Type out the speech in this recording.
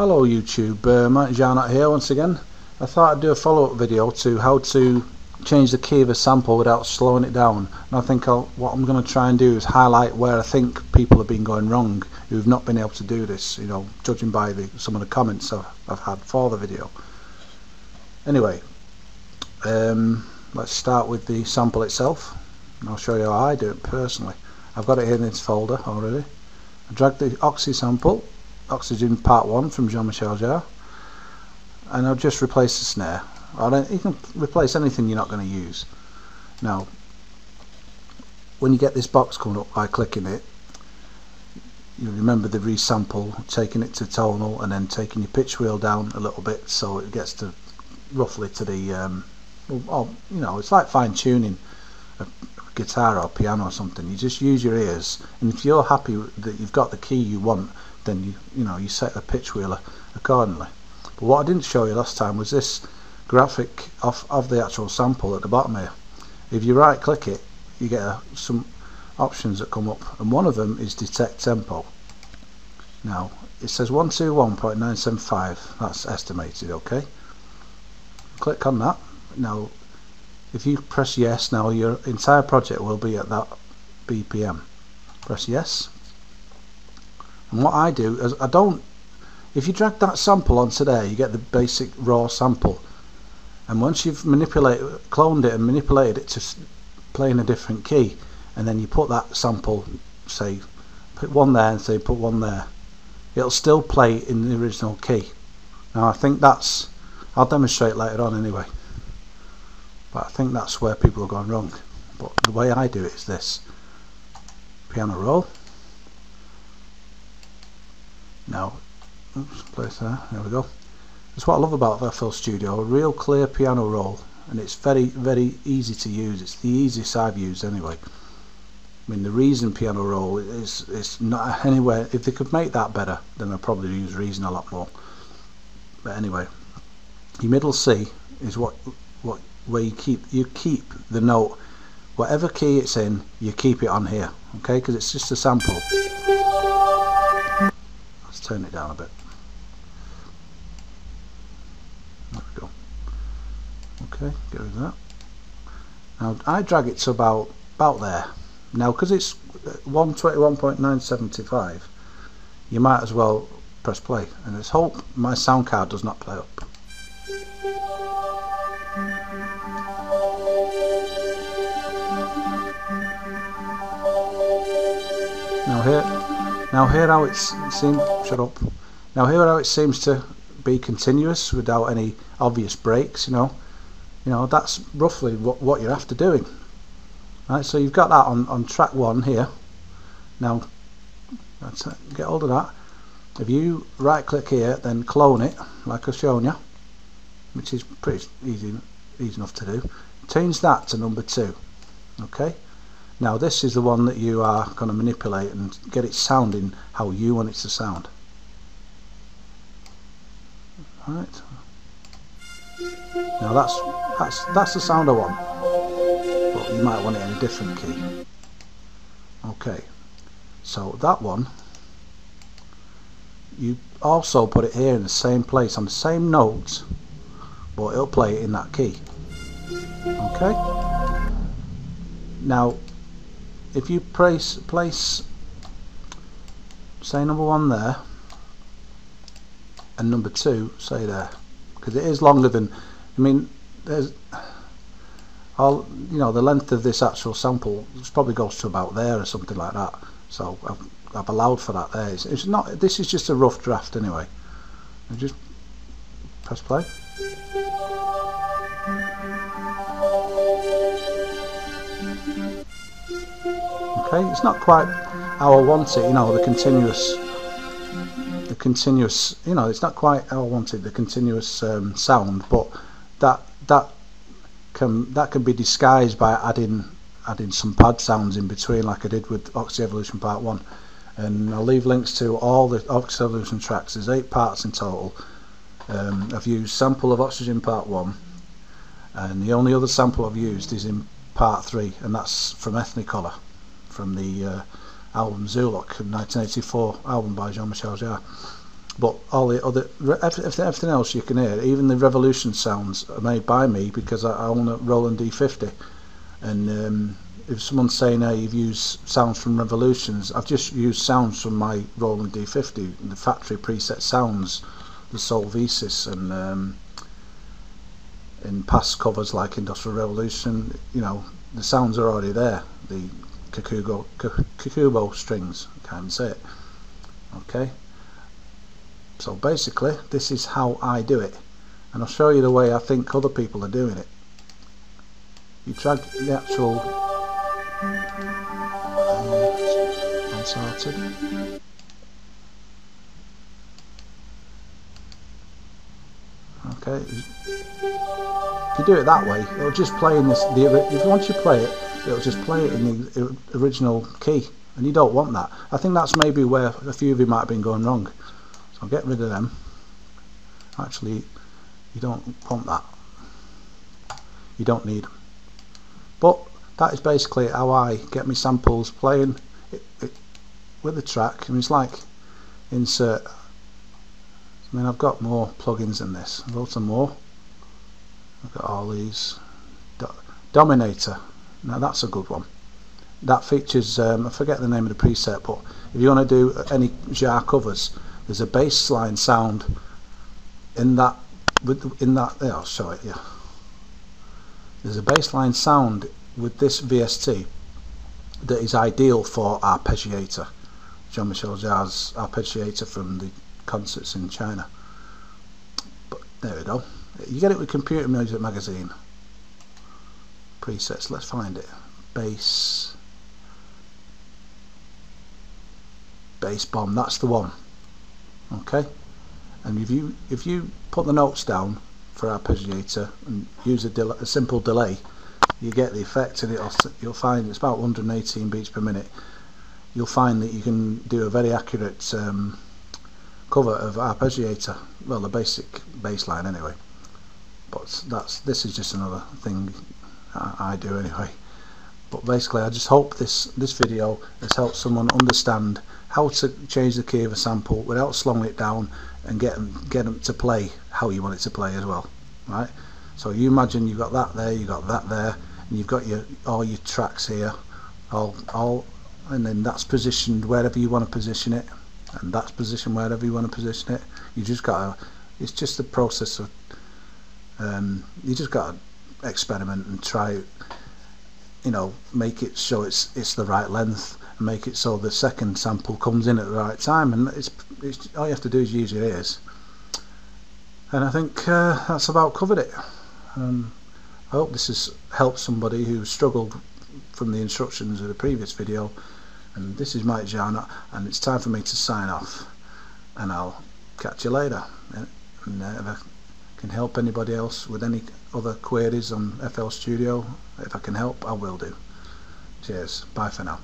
Hello YouTube, Mike Jarnot here once again. I thought I'd do a follow-up video to how to change the key of a sample without slowing it down. And I think what I'm going to try and do is highlight where I think people have been going wrong who've not been able to do this, you know, judging by some of the comments I've had for the video. Anyway, let's start with the sample itself and I'll show you how I do it personally. I've got it in this folder already. I drag the Oxy sample, Oxygen Part 1 from Jean-Michel Jarre, and I'll just replace the snare. You can replace anything you're not going to use. Now, when you get this box coming up by clicking it, you remember the resample, taking it to tonal and then taking your pitch wheel down a little bit so it gets to roughly to the, you know, it's like fine tuning a guitar or piano or something. You just use your ears, and if you're happy that you've got the key you want, then you set the pitch wheel accordingly. But what I didn't show you last time was this graphic of the actual sample at the bottom here. If you right click it, you get some options that come up, and one of them is detect tempo. Now it says 121.975, that's estimated. Okay, click on that. Now if you press yes, now your entire project will be at that BPM. Press yes, and what I do is if you drag that sample onto there, you get the basic raw sample, and once you've cloned it and manipulated it to play in a different key, and then you put that sample, say put one there and say put one there, it'll still play in the original key. Now I think I'll demonstrate later on anyway, but I think that's where people have gone wrong. But the way I do it is this: piano roll. Now, oops, place there we go. That's what I love about FL Studio, a real clear piano roll, and it's very, very easy to use. It's the easiest I've used anyway. I mean, the Reason piano roll is not anywhere. If they could make that better, then I'd probably use Reason a lot more. But anyway, your middle C is where you keep the note, whatever key it's in, you keep it on here, okay? Because it's just a sample. Let's turn it down a bit. There we go. Okay, get rid of that. Now I drag it to about there. Now because it's 121.975, you might as well press play, and let's hope my sound card does not play up. Now here how it seems. Shut up. Now here how it seems to be continuous without any obvious breaks. You know that's roughly what you're after doing. Right, so you've got that on track 1 here. Now let's get hold of that. If you right click here, then clone it like I've shown you, which is pretty easy enough to do. Change that to number 2. Okay. Now this is the one that you are going to manipulate and get it sounding how you want it to sound. Right. Now that's the sound I want, but you might want it in a different key. Okay. So that one, you also put it here in the same place on the same note, but it'll play it in that key. Okay. Now if you place say number 1 there and number 2 say there, because it is longer than, I mean, there's all, the length of this actual sample probably goes to about there or something like that, so I've allowed for that there. It's not, this is just a rough draft anyway. I just press play. Okay, it's not quite how I want it, the continuous, it's not quite how I wanted, the continuous sound, but that can be disguised by adding some pad sounds in between, like I did with Oxyevolution Part 1. And I'll leave links to all the Oxyevolution tracks. There's 8 parts in total. I've used sample of Oxygen Part 1, and the only other sample I've used is in Part 3, and that's from Ethnicolor, from the album Zuluk, 1984 album by Jean-Michel Jarre. but all the other everything else you can hear, even the revolution sounds, are made by me because I own a Roland D50. And if someone's saying, hey, you've used sounds from revolutions, I've just used sounds from my Roland D50, the factory preset sounds, the Solvesis, and in past covers like Industrial Revolution, you know, the sounds are already there, the Kakubo strings, I can't even say it. Okay, so basically this is how I do it, and I'll show you the way I think other people are doing it. You drag the actual unstarted. Okay, if you do it that way, it'll just play in this. If once you play it, it'll just play it in the original key, and you don't want that. I think that's maybe where a few of you might have been going wrong. So I'll get rid of them. Actually, you don't want that. You don't need them. But that is basically how I get my samples playing it with the track. I mean, it's like insert. I mean, I've got more plugins than this. Lots of more. I've got all these. Dominator. Now that's a good one. That features, I forget the name of the preset, but if you want to do any jar covers, there's a bass line sound in that. Yeah, I'll show it. Yeah. There's a bassline sound with this VST that is ideal for arpeggiator. Jean-Michel Jarre's arpeggiator from the concerts in China. But there we go. You get it with Computer Music Magazine. Presets, let's find it. Bass bomb, that's the one. Okay? And if you put the notes down for arpeggiator and use a simple delay, you get the effect, and you'll find it's about 118 beats per minute. You'll find that you can do a very accurate cover of arpeggiator, well, the basic bass line anyway. But this is just another thing I do anyway. But basically, I just hope this video has helped someone understand how to change the key of a sample without slowing it down, and get them to play how you want it to play as well, right? So you imagine you've got that there, you've got that there, and you've got all your tracks here, and then that's positioned wherever you want to position it, and that's positioned wherever you want to position it. You just got to, it's just the process of, you just got to experiment and try, you know, make it so it's the right length, and make it so the second sample comes in at the right time, and it's all you have to do is use your ears. And I think that's about covered it. I hope this has helped somebody who struggled from the instructions of the previous video. And this is Mike Jarnot, and it's time for me to sign off, and I'll catch you later. And if I can help anybody else with any other queries on FL Studio, if I can help, I will do. Cheers, bye for now.